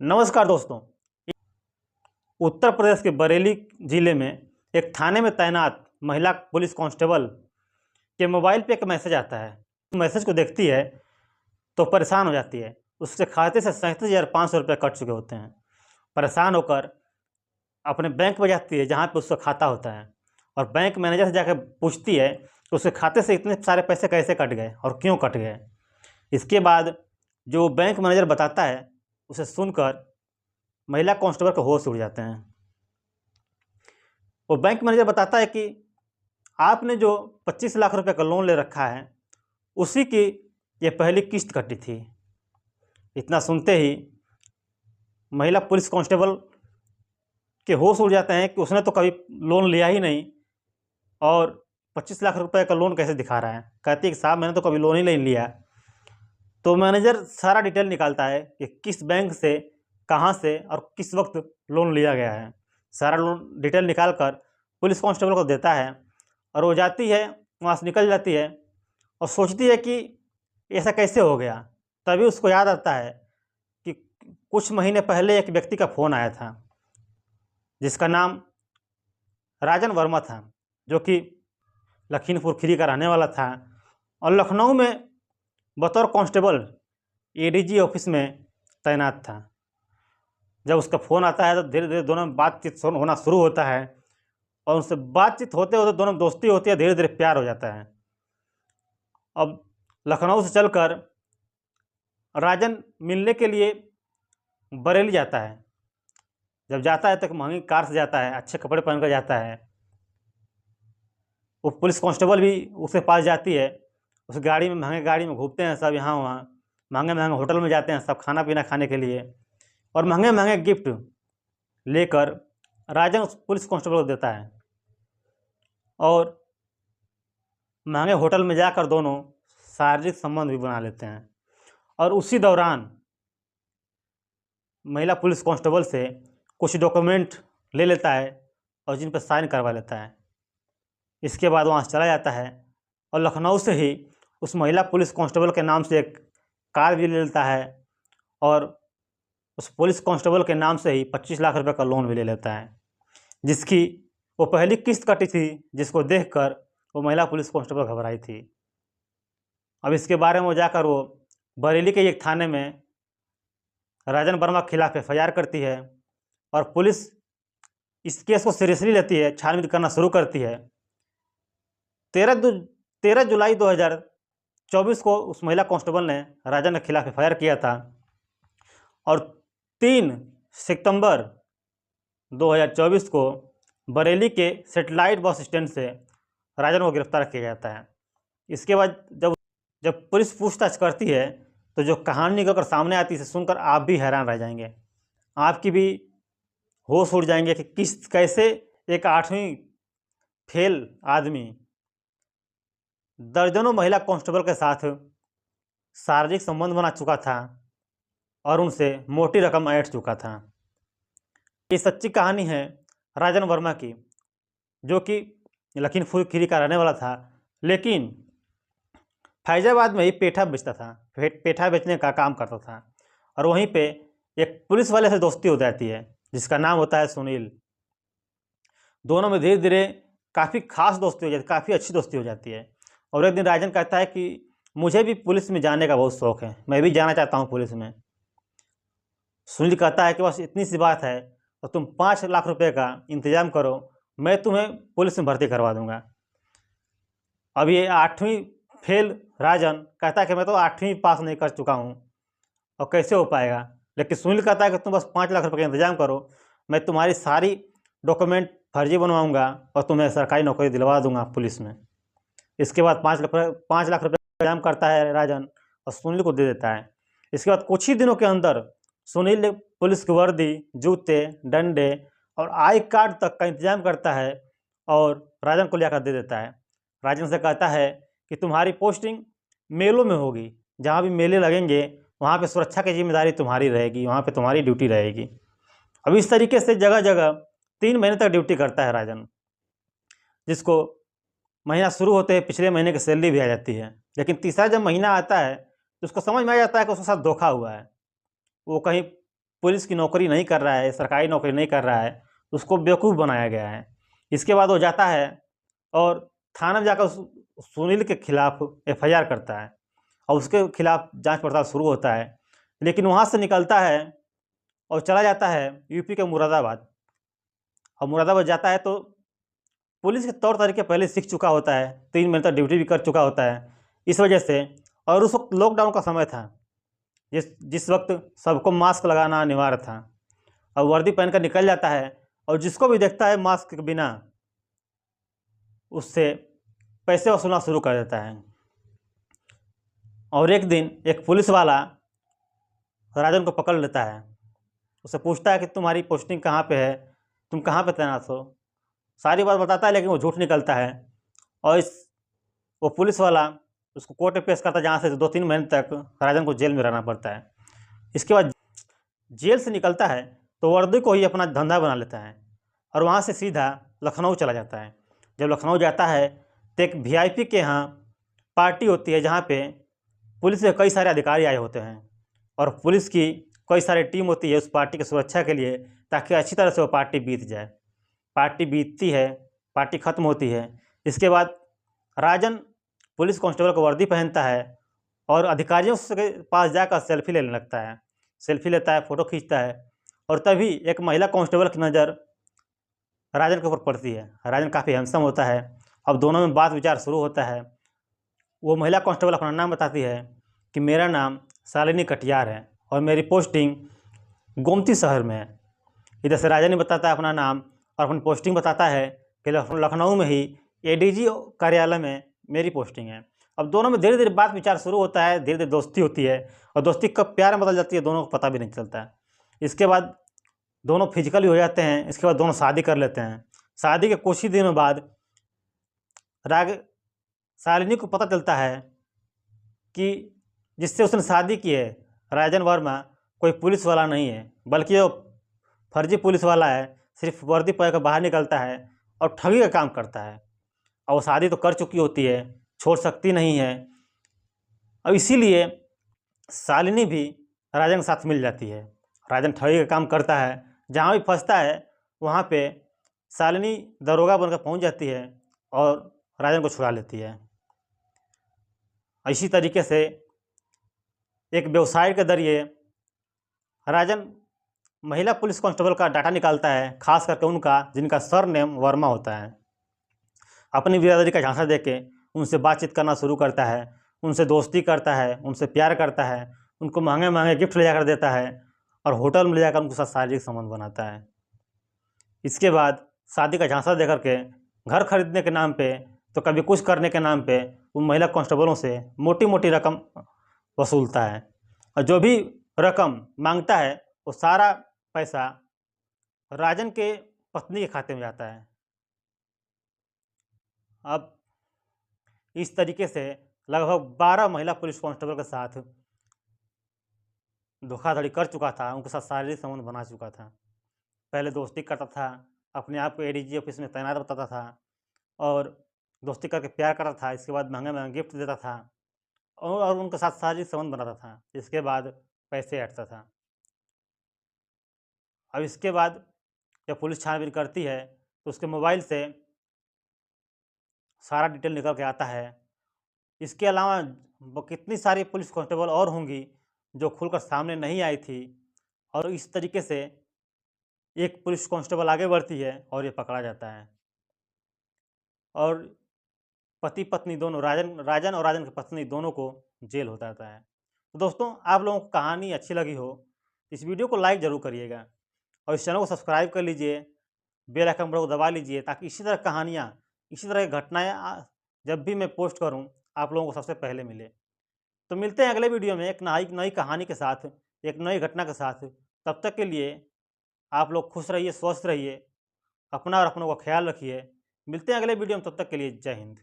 नमस्कार दोस्तों। उत्तर प्रदेश के बरेली जिले में एक थाने में तैनात महिला पुलिस कांस्टेबल के मोबाइल पे एक मैसेज आता है। मैसेज को देखती है तो परेशान हो जाती है। उसके खाते से 37,500 रुपये कट चुके होते हैं। परेशान होकर अपने बैंक में जाती है जहाँ पे उसका खाता होता है और बैंक मैनेजर से जाकर पूछती है कि उसके खाते से इतने सारे पैसे कैसे कट गए और क्यों कट गए। इसके बाद जो बैंक मैनेजर बताता है उसे सुनकर महिला कांस्टेबल के होश उड़ जाते हैं। वो बैंक मैनेजर बताता है कि आपने जो 25 लाख रुपए का लोन ले रखा है उसी की ये पहली किस्त कटी थी। इतना सुनते ही महिला पुलिस कांस्टेबल के होश उड़ जाते हैं कि उसने तो कभी लोन लिया ही नहीं और 25 लाख रुपए का लोन कैसे दिखा रहा है। कहती है कि साहब मैंने तो कभी लोन ही नहीं लिया। तो मैनेजर सारा डिटेल निकालता है कि किस बैंक से, कहाँ से और किस वक्त लोन लिया गया है। सारा लोन डिटेल निकाल कर पुलिस कांस्टेबल को देता है और वो जाती है, वहाँ से निकल जाती है और सोचती है कि ऐसा कैसे हो गया। तभी उसको याद आता है कि कुछ महीने पहले एक व्यक्ति का फ़ोन आया था जिसका नाम राजन वर्मा था, जो कि लखीमपुर खीरी का रहने वाला था और लखनऊ में बतौर कांस्टेबल एडीजी ऑफिस में तैनात था। जब उसका फ़ोन आता है तो धीरे धीरे दोनों में बातचीत होना शुरू होता है और उनसे बातचीत होते होते दोनों में दोस्ती होती है, धीरे धीरे प्यार हो जाता है। अब लखनऊ से चलकर राजन मिलने के लिए बरेली जाता है। जब जाता है तो महंगी कार से जाता है, अच्छे कपड़े पहन कर जाता है। वो पुलिस कांस्टेबल भी उसके पास जाती है। उस गाड़ी में, महंगे गाड़ी में घूमते हैं सब यहाँ वहाँ, महंगे महंगे होटल में जाते हैं सब खाना पीना खाने के लिए और महंगे महंगे गिफ्ट लेकर राजन उस पुलिस कांस्टेबल को देता है और महंगे होटल में जाकर दोनों शारीरिक संबंध भी बना लेते हैं। और उसी दौरान महिला पुलिस कांस्टेबल से कुछ डॉक्यूमेंट ले लेता है और जिन पर साइन करवा लेता है। इसके बाद वहाँ से चला जाता है और लखनऊ से ही उस महिला पुलिस कांस्टेबल के नाम से एक कार भी ले लेता है और उस पुलिस कांस्टेबल के नाम से ही 25 लाख रुपए का लोन भी ले लेता है, जिसकी वो पहली किस्त कटी थी, जिसको देखकर वो महिला पुलिस कांस्टेबल घबराई थी। अब इसके बारे में वो जाकर वो बरेली के एक थाने में राजन वर्मा के खिलाफ एफआईआर करती है और पुलिस इस केस को सीरियसली लेती है, छानबीन करना शुरू करती है। 13 जुलाई 2024 को उस महिला कांस्टेबल ने राजन के खिलाफ एफआईआर किया था और 3 सितंबर 2024 को बरेली के सेटेलाइट बस स्टैंड से राजन को गिरफ्तार किया जाता है। इसके बाद जब पुलिस पूछताछ करती है तो जो कहानी निकलकर सामने आती है सुनकर आप भी हैरान रह जाएंगे। आपकी भी होश उड़ जाएंगे कि कैसे एक 8वीं फेल आदमी दर्जनों महिला कांस्टेबल के साथ शारीरिक संबंध बना चुका था और उनसे मोटी रकम ऐंठ चुका था। ये सच्ची कहानी है राजन वर्मा की, जो कि लखीमपुर खीरी का रहने वाला था, लेकिन फैजाबाद में ही पेठा बेचता था, पेठा बेचने का काम करता था और वहीं पे एक पुलिस वाले से दोस्ती हो जाती है जिसका नाम होता है सुनील। दोनों में धीरे धीरे काफ़ी खास दोस्ती हो जाती है, काफ़ी अच्छी दोस्ती हो जाती है। और एक दिन राजन कहता है कि मुझे भी पुलिस में जाने का बहुत शौक़ है, मैं भी जाना चाहता हूँ पुलिस में। सुनील कहता है कि बस इतनी सी बात है तो तुम 5 लाख रुपए का इंतजाम करो, मैं तुम्हें पुलिस में भर्ती करवा दूंगा। अब ये 8वीं फेल राजन कहता है कि मैं तो 8वीं पास नहीं कर चुका हूँ और कैसे हो पाएगा। लेकिन सुनील कहता है कि तुम बस 5 लाख रुपए का इंतजाम करो, मैं तुम्हारी सारी डॉक्यूमेंट फर्जी बनवाऊँगा और तुम्हें सरकारी नौकरी दिलवा दूंगा पुलिस में। इसके बाद 5 लाख रुपये का इंतजाम करता है राजन और सुनील को दे देता है। इसके बाद कुछ ही दिनों के अंदर सुनील ने पुलिस की वर्दी, जूते, डंडे और आई कार्ड तक का इंतजाम करता है और राजन को लेकर दे देता है। राजन से कहता है कि तुम्हारी पोस्टिंग मेलों में होगी, जहाँ भी मेले लगेंगे वहाँ पे सुरक्षा की जिम्मेदारी तुम्हारी रहेगी, वहाँ पे तुम्हारी ड्यूटी रहेगी। अब इस तरीके से जगह जगह 3 महीने तक ड्यूटी करता है राजन, जिसको महीना शुरू होते ही पिछले महीने की सैलरी भी आ जाती है। लेकिन तीसरा जब महीना आता है तो उसको समझ में आ जाता है कि उसके साथ धोखा हुआ है। वो कहीं पुलिस की नौकरी नहीं कर रहा है, सरकारी नौकरी नहीं कर रहा है, उसको बेवकूफ़ बनाया गया है। इसके बाद वो जाता है और थाना में जाकर सुनील के खिलाफ़ एफआईआर करता है और उसके खिलाफ़ जांच पड़ताल शुरू होता है। लेकिन वहाँ से निकलता है और चला जाता है यूपी के मुरादाबाद। और मुरादाबाद जाता है तो पुलिस के तौर तरीके पहले सीख चुका होता है, 3 महीने तक ड्यूटी भी कर चुका होता है। इस वजह से, और उस वक्त लॉकडाउन का समय था, जिस जिस वक्त सबको मास्क लगाना अनिवार्य था। और वर्दी पहनकर निकल जाता है और जिसको भी देखता है मास्क के बिना, उससे पैसे वसूलना शुरू कर देता है। और एक दिन एक पुलिस वाला राजन को पकड़ लेता है। उससे पूछता है कि तुम्हारी पोस्टिंग कहाँ पे है, तुम कहाँ पे तैनात हो। सारी बात बताता है, लेकिन वो झूठ निकलता है। और वो पुलिस वाला उसको कोर्ट में पेश करता है, जहाँ से 2-3 महीने तक राजन को जेल में रहना पड़ता है। इसके बाद जेल से निकलता है तो वर्दी को ही अपना धंधा बना लेता है और वहाँ से सीधा लखनऊ चला जाता है। जब लखनऊ जाता है तो एक वीआईपी के यहाँ पार्टी होती है, जहाँ पे पुलिस के कई सारे अधिकारी आए होते हैं और पुलिस की कई सारी टीम होती है उस पार्टी की सुरक्षा के लिए, ताकि अच्छी तरह से वो पार्टी बीत जाए। पार्टी बीतती है, पार्टी ख़त्म होती है। इसके बाद राजन पुलिस कांस्टेबल को वर्दी पहनता है और अधिकारियों के पास जाकर सेल्फी लेने लगता है। सेल्फी लेता है, फ़ोटो खींचता है और तभी एक महिला कांस्टेबल की नज़र राजन के ऊपर पड़ती है। राजन काफ़ी हैंडसम होता है। अब दोनों में बात विचार शुरू होता है। वो महिला कांस्टेबल अपना नाम बताती है कि मेरा नाम शालिनी कटियार है और मेरी पोस्टिंग गोमती शहर में है। इधर से राजन ने बताता है अपना नाम और अपनी पोस्टिंग बताता है कि लखनऊ में ही एडीजी कार्यालय में मेरी पोस्टिंग है। अब दोनों में धीरे धीरे बात विचार शुरू होता है, धीरे धीरे दोस्ती होती है और दोस्ती कब प्यार में बदल जाती है दोनों को पता भी नहीं चलता है। इसके बाद दोनों फिजिकल भी हो जाते हैं। इसके बाद दोनों शादी कर लेते हैं। शादी के कुछ ही दिनों बाद शालिनी को पता चलता है कि जिससे उसने शादी की है, राजन वर्मा, कोई पुलिस वाला नहीं है, बल्कि वो फर्जी पुलिस वाला है। सिर्फ वर्दी पहन कर बाहर निकलता है और ठगी का काम करता है। और वो शादी तो कर चुकी होती है, छोड़ सकती नहीं है। और इसीलिए शालिनी भी राजन के साथ मिल जाती है। राजन ठगी का काम करता है, जहाँ भी फंसता है वहाँ पे शालिनी दरोगा बनकर पहुँच जाती है और राजन को छुड़ा लेती है। इसी तरीके से एक व्यवसाय के जरिए राजन महिला पुलिस कांस्टेबल का डाटा निकालता है, खास करके उनका जिनका सरनेम वर्मा होता है। अपनी बिरादरी का झांसा देके उनसे बातचीत करना शुरू करता है, उनसे दोस्ती करता है, उनसे प्यार करता है, उनको महंगे महंगे गिफ्ट ले जाकर देता है और होटल में ले जाकर उनके साथ शारीरिक संबंध बनाता है। इसके बाद शादी का झांसा दे करके घर खरीदने के नाम पे, तो कभी कुछ करने के नाम पे वो महिला कांस्टेबलों से मोटी मोटी रकम वसूलता है और जो भी रकम मांगता है वो सारा पैसा राजन के पत्नी के खाते में जाता है। अब इस तरीके से लगभग 12 महिला पुलिस कांस्टेबल के साथ धोखाधड़ी कर चुका था, उनके साथ शारीरिक संबंध बना चुका था। पहले दोस्ती करता था, अपने आप को एडीजी ऑफिस में तैनात बताता था और दोस्ती करके प्यार करता था। इसके बाद महंगे महंगे गिफ्ट देता था और उनके साथ शारीरिक संबंध बनाता था। इसके बाद पैसे ऐंठता था। अब इसके बाद जब पुलिस छानबीन करती है तो उसके मोबाइल से सारा डिटेल निकल के आता है। इसके अलावा कितनी सारी पुलिस कांस्टेबल और होंगी जो खुलकर सामने नहीं आई थी और इस तरीके से एक पुलिस कांस्टेबल आगे बढ़ती है और ये पकड़ा जाता है और पति पत्नी दोनों, राजन और राजन की पत्नी दोनों को जेल होता रहता है। तो दोस्तों, आप लोगों को कहानी अच्छी लगी हो, इस वीडियो को लाइक ज़रूर करिएगा और इस चैनल को सब्सक्राइब कर लीजिए, बेल आइकन को दबा लीजिए, ताकि इसी तरह कहानियाँ, इसी तरह की घटनाएँ जब भी मैं पोस्ट करूँ आप लोगों को सबसे पहले मिले। तो मिलते हैं अगले वीडियो में एक नई कहानी के साथ, एक नई घटना के साथ। तब तक के लिए आप लोग खुश रहिए, स्वस्थ रहिए, अपना और अपनों का ख्याल रखिए। मिलते हैं अगले वीडियो में, तब तक के लिए जय हिंद।